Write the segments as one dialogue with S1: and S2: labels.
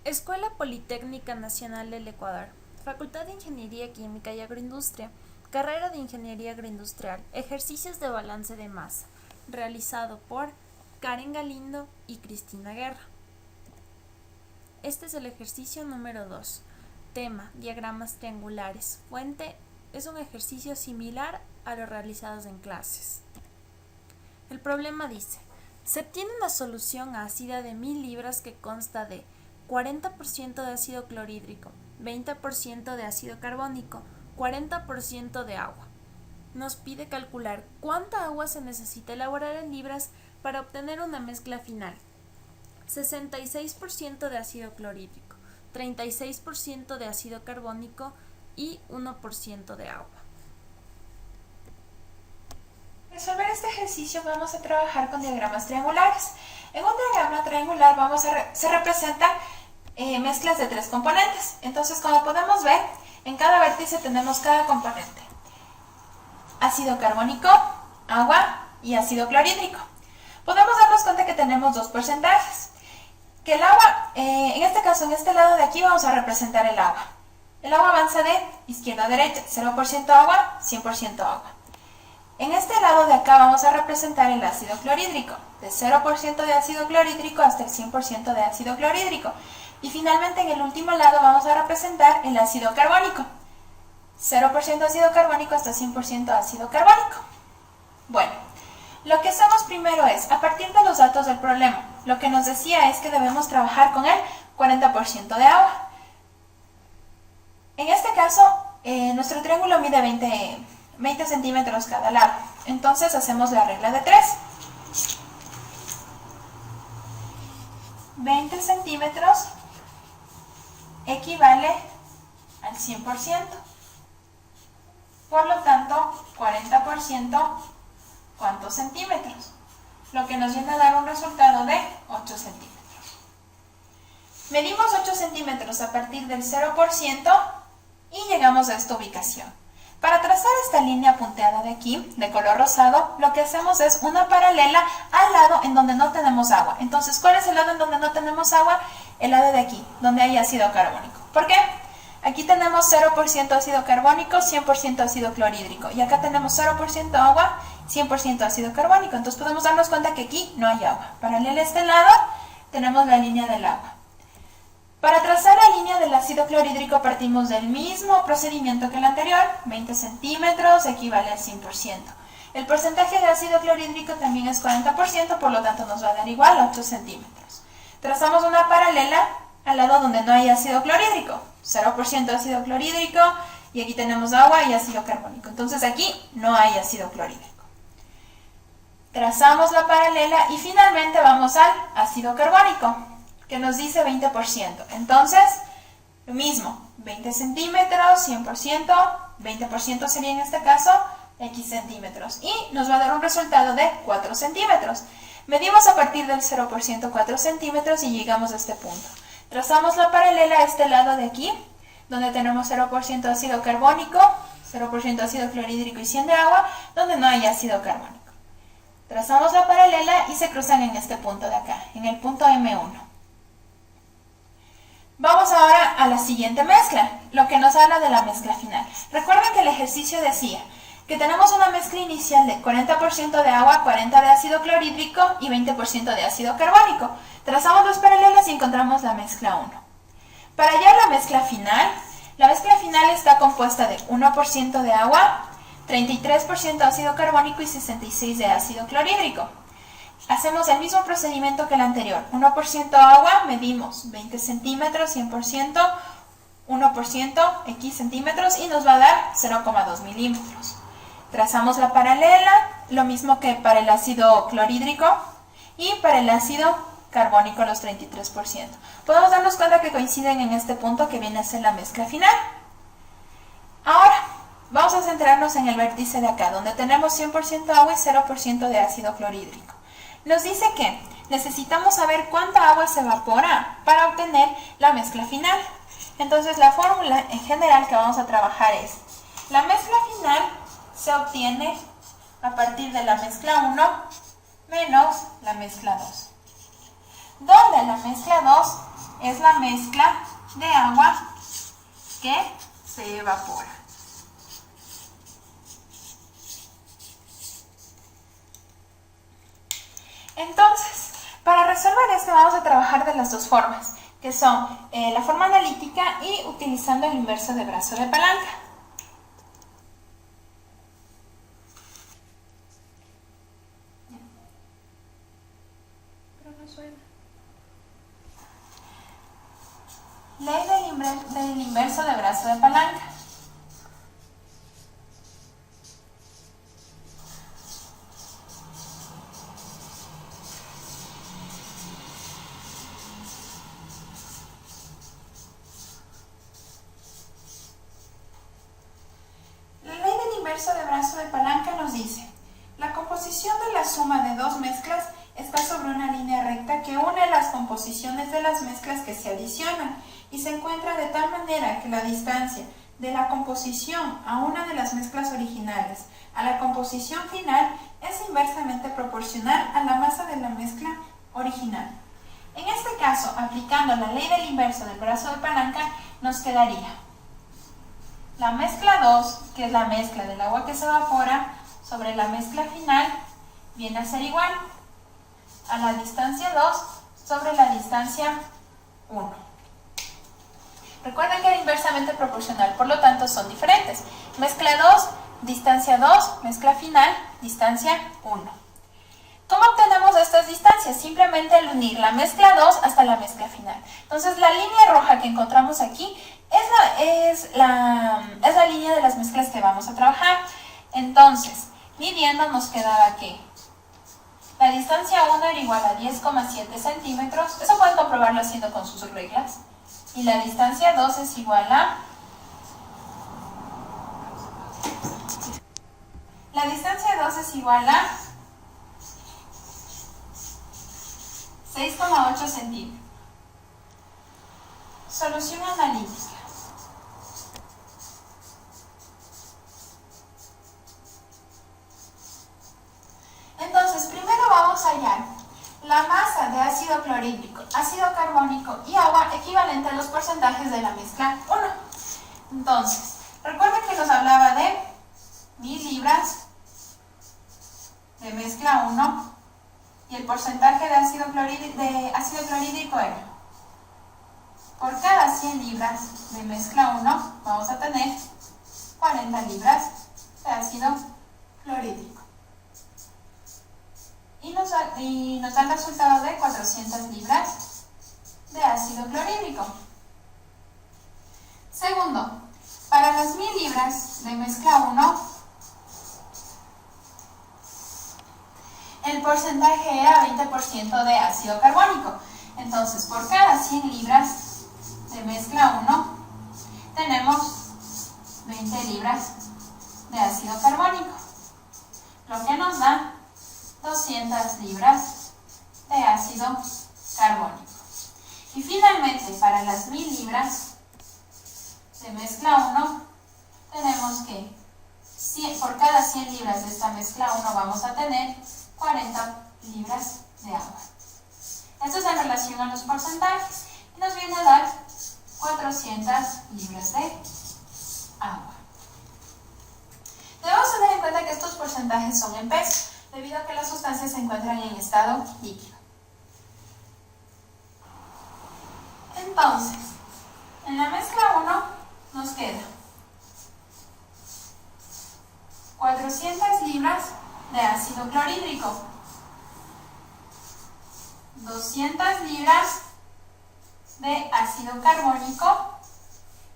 S1: Escuela Politécnica Nacional del Ecuador, Facultad de Ingeniería Química y Agroindustria, Carrera de Ingeniería Agroindustrial, Ejercicios de balance de masa, realizado por Karen Galindo y Cristina Guerra. Este es el ejercicio número 2. Tema: diagramas triangulares. Fuente: es un ejercicio similar a los realizados en clases. El problema dice: se obtiene una solución ácida de 1000 libras que consta de 40% de ácido clorhídrico, 20% de ácido carbónico, 40% de agua. Nos pide calcular cuánta agua se necesita elaborar en libras para obtener una mezcla final. 66% de ácido clorhídrico, 36% de ácido carbónico y 1% de agua.
S2: Para resolver este ejercicio vamos a trabajar con diagramas triangulares. En un diagrama triangular se representan mezclas de 3 componentes. Entonces, como podemos ver, en cada vértice tenemos cada componente: ácido carbónico, agua y ácido clorhídrico. Podemos darnos cuenta que tenemos dos porcentajes. Que el agua, en este caso, en este lado de aquí vamos a representar el agua. El agua avanza de izquierda a derecha, 0% agua, 100% agua. En este lado de acá vamos a representar el ácido clorhídrico, de 0% de ácido clorhídrico hasta el 100% de ácido clorhídrico. Y finalmente en el último lado vamos a representar el ácido carbónico, 0% ácido carbónico hasta 100% ácido carbónico. Bueno, lo que hacemos primero es, a partir de los datos del problema, lo que nos decía es que debemos trabajar con el 40% de agua. En este caso, nuestro triángulo mide 20 centímetros cada lado. Entonces hacemos la regla de 3. 20 centímetros equivale al 100%. Por lo tanto, 40%, ¿cuántos centímetros? Lo que nos viene a dar un resultado de 8 centímetros. Medimos 8 centímetros a partir del 0% y llegamos a esta ubicación. Para trazar esta línea punteada de aquí, de color rosado, lo que hacemos es una paralela al lado en donde no tenemos agua. Entonces, ¿cuál es el lado en donde no tenemos agua? El lado de aquí, donde hay ácido carbónico. ¿Por qué? Aquí tenemos 0% ácido carbónico, 100% ácido clorhídrico. Y acá tenemos 0% agua, 100% ácido carbónico. Entonces podemos darnos cuenta que aquí no hay agua. Paralela a este lado, tenemos la línea del agua. Para trazar la línea del ácido clorhídrico partimos del mismo procedimiento que el anterior. 20 centímetros equivale al 100%. El porcentaje de ácido clorhídrico también es 40%, por lo tanto nos va a dar igual 8 centímetros. Trazamos una paralela al lado donde no hay ácido clorhídrico. 0% ácido clorhídrico y aquí tenemos agua y ácido carbónico. Entonces aquí no hay ácido clorhídrico. Trazamos la paralela y finalmente vamos al ácido carbónico, que nos dice 20%. Entonces, lo mismo, 20 centímetros, 100%, 20% sería en este caso X centímetros. Y nos va a dar un resultado de 4 centímetros. Medimos a partir del 0% 4 centímetros y llegamos a este punto. Trazamos la paralela a este lado de aquí, donde tenemos 0% ácido carbónico, 0% ácido clorhídrico y 100 de agua, donde no hay ácido carbónico. Trazamos la paralela y se cruzan en este punto de acá, en el punto M1. Vamos ahora a la siguiente mezcla, lo que nos habla de la mezcla final. Recuerden que el ejercicio decía que tenemos una mezcla inicial de 40% de agua, 40% de ácido clorhídrico y 20% de ácido carbónico. Trazamos las paralelas y encontramos la mezcla 1. Para hallar la mezcla final está compuesta de 1% de agua, 33% ácido carbónico y 66% de ácido clorhídrico. Hacemos el mismo procedimiento que el anterior. 1% agua, medimos 20 centímetros, 100%, 1%, X centímetros y nos va a dar 0,2 milímetros. Trazamos la paralela, lo mismo que para el ácido clorhídrico y para el ácido carbónico los 33%. Podemos darnos cuenta que coinciden en este punto que viene a ser la mezcla final. Ahora, vamos a centrarnos en el vértice de acá, donde tenemos 100% agua y 0% de ácido clorhídrico. Nos dice que necesitamos saber cuánta agua se evapora para obtener la mezcla final. Entonces la fórmula en general que vamos a trabajar es: la mezcla final se obtiene a partir de la mezcla 1 menos la mezcla 2, donde la mezcla 2 es la mezcla de agua que se evapora. Entonces, para resolver esto vamos a trabajar de las dos formas, que son la forma analítica y utilizando el inverso de brazo de palanca. Ley del inverso de brazo de palanca. La ley del inverso de brazo de palanca nos dice: la composición de la suma de dos mezclas está sobre una línea recta que une las composiciones de las mezclas que se adicionan y se encuentra de tal manera que la distancia de la composición a una de las mezclas originales a la composición final es inversamente proporcional a la masa de la mezcla original. En este caso, aplicando la ley del inverso del brazo de palanca, nos quedaría la mezcla 2, que es la mezcla del agua que se evapora, sobre la mezcla final, viene a ser igual a la distancia 2 sobre la distancia 1. Recuerden que era inversamente proporcional, por lo tanto son diferentes. Mezcla 2, distancia 2, mezcla final, distancia 1. ¿Cómo obtenemos estas distancias? Simplemente al unir la mezcla 2 hasta la mezcla final. Entonces la línea roja que encontramos aquí es la línea de las mezclas que vamos a trabajar. Entonces, midiendo nos quedaba que la distancia 1 era igual a 10,7 centímetros. Eso pueden comprobarlo haciendo con sus reglas. Y la distancia 2 es igual a... La distancia 2 es igual a 6,8 centímetros. Solución analítica. Entonces, primero vamos a hallar la masa de ácido clorhídrico, ácido carbónico y agua equivalente a los porcentajes de la mezcla 1. Entonces, recuerden que nos hablaba de 1000 libras de mezcla 1 y el porcentaje de ácido clorhídrico era: por cada 100 libras de mezcla 1 vamos a tener 40 libras de ácido clorhídrico. Y nos da el resultado de 400 libras de ácido clorhídrico. Segundo, para las 1000 libras de mezcla 1, el porcentaje era 20% de ácido carbónico. Entonces, por cada 100 libras de mezcla 1, tenemos 20 libras de ácido carbónico, lo que nos da 200 libras de ácido carbónico. Y finalmente, para las 1000 libras de mezcla 1, tenemos que por cada 100 libras de esta mezcla 1 vamos a tener 40 libras de agua. Esto es en relación a los porcentajes y nos viene a dar 400 libras de agua. Debemos tener en cuenta que estos porcentajes son en peso, debido a que las sustancias se encuentran en estado líquido. Entonces, en la mezcla 1 nos queda 400 libras de ácido clorhídrico, 200 libras de ácido carbónico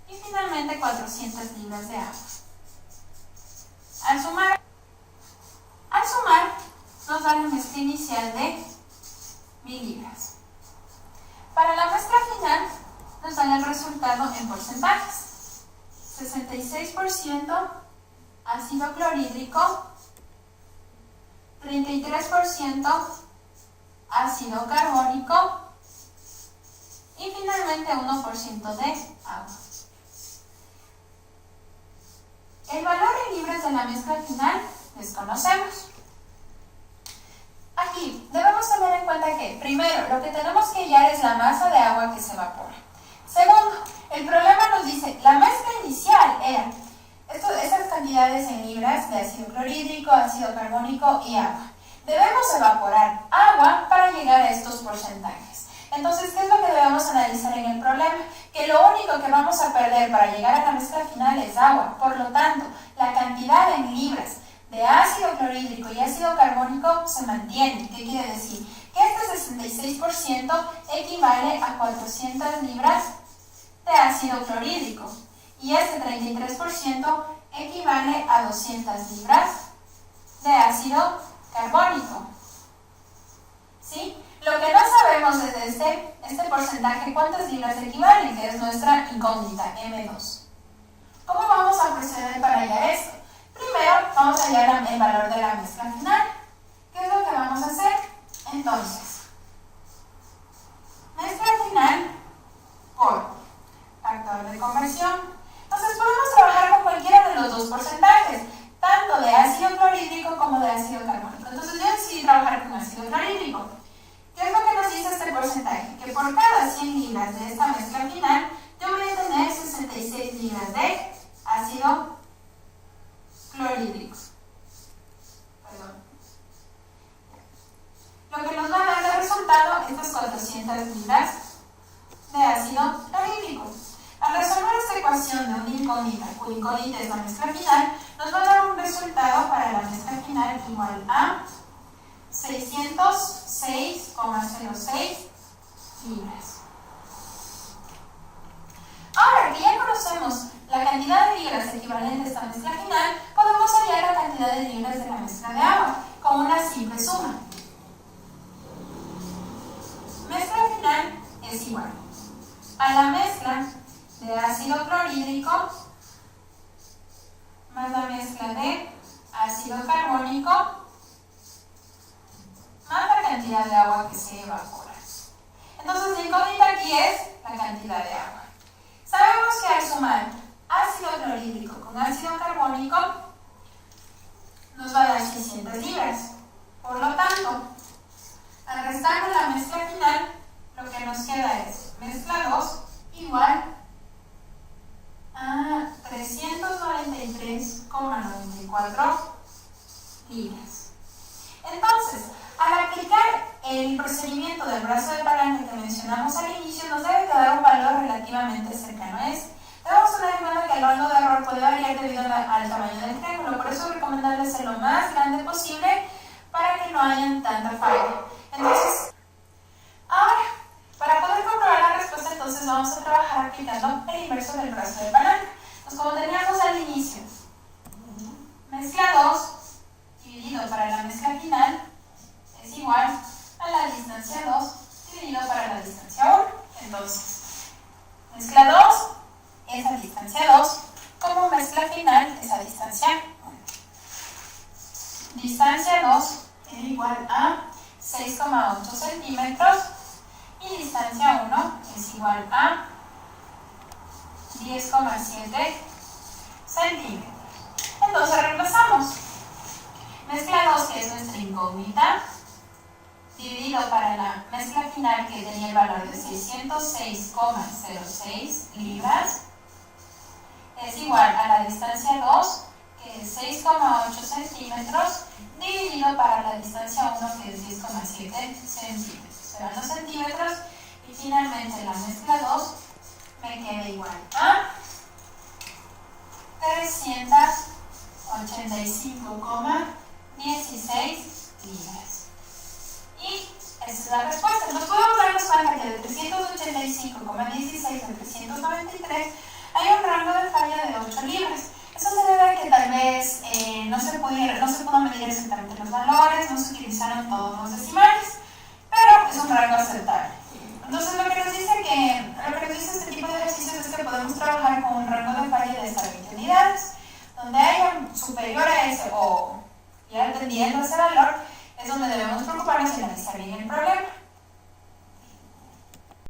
S2: y finalmente 400 libras de agua. Al sumar nos da la mezcla inicial de 1000 libras. Para la mezcla final nos dan el resultado en porcentajes: 66% ácido clorhídrico, 33% ácido carbónico y finalmente 1% de agua. El valor en libras de la mezcla final desconocemos. Aquí debemos tener tener en cuenta que, primero, lo que tenemos que hallar es la masa de agua que se evapora. Segundo, el problema nos dice, la mezcla inicial era esas cantidades en libras de ácido clorhídrico, ácido carbónico y agua. Debemos evaporar agua para llegar a estos porcentajes. Entonces, ¿qué es lo que debemos analizar en el problema? Que lo único que vamos a perder para llegar a la mezcla final es agua. Por lo tanto, la cantidad en libras de ácido clorhídrico y ácido carbónico se mantiene. ¿Qué quiere decir? Que este 66% equivale a 400 libras de ácido clorhídrico y este 33% equivale a 200 libras de ácido carbónico. ¿Sí? Lo que no sabemos es este porcentaje, cuántas libras equivalen, que es nuestra incógnita, M2. ¿Cómo vamos a proceder para hallar esto? Primero, vamos a hallar el valor de la mezcla final. ¿Qué es lo que vamos a hacer? Entonces, mezcla final por factor de conversión. Entonces, podemos trabajar con cualquiera de los dos porcentajes, tanto de ácido clorhídrico como de ácido carbónico. Entonces, yo decidí trabajar con ácido clorhídrico. ¿Qué es lo que nos dice este porcentaje? Que por cada 100 libras de esta mezcla final, yo voy a tener 66 libras de ácido clorhídrico. Perdón. Lo que nos va a dar de resultado estas 400 libras de ácido clorhídrico. Al resolver esta ecuación de una incógnita, cuya incógnita es la mezcla final, nos va a dar un resultado para la mezcla final igual a 606,06 libras. Ahora que ya conocemos la cantidad de libras equivalente a esta mezcla final, podemos hallar la cantidad de libras de la mezcla de agua con una simple suma. Mezcla final es igual a la mezcla de ácido clorhídrico más la mezcla de ácido carbónico más la cantidad de agua que se evapora. Entonces, la incógnita aquí es la cantidad de agua. Sabemos que al sumar ácido clorhídrico con ácido carbónico nos va a dar 600 libras. Por lo tanto, al restar de la mezcla final, lo que nos queda es mezcla 2 igual a 393,94 libras. Entonces, al aplicar el procedimiento del brazo de palanca que mencionamos al inicio, nos debe quedar un valor relativamente cercano a ese. Debemos tener en cuenta que el rango de error puede variar debido al tamaño del triángulo, por eso es recomendable hacerlo lo más grande posible para que no haya tanta falla. Entonces, ahora, para poder comprobar la respuesta, entonces vamos a trabajar aplicando el inverso del brazo de palanca. Pues como teníamos al inicio, mezcla 2 dividido para la mezcla final es igual a la distancia 2 dividido para la distancia 1. Entonces, mezcla 2 es a distancia 2, como mezcla final es a distancia 1. Distancia 2 es igual a 6,8 centímetros y distancia 1 es igual a 10,7 centímetros. Entonces reemplazamos. Mezcla 2, que es nuestra incógnita, dividido para la mezcla final que tenía el valor de 606,06 libras, es igual a la distancia 2, que es 6,8 centímetros, dividido para la distancia 1, que es 10,7 centímetros. Serán los centímetros y finalmente la mezcla 2 me queda igual a 385,16 libras. Y esa es la respuesta. Nos podemos darnos cuenta que de 385,16 a 393 hay un rango de falla de 8 libras. Eso se debe a que tal vez no se pudo medir exactamente los valores, no se utilizaron todos los decimales, pero es un rango aceptable. Entonces lo que nos dice este tipo de ejercicios es que podemos trabajar con un rango de falla de hasta 20 unidades. Donde haya superior a ese o ya entendiendo ese valor, es donde debemos preocuparnos y analizar bien el problema.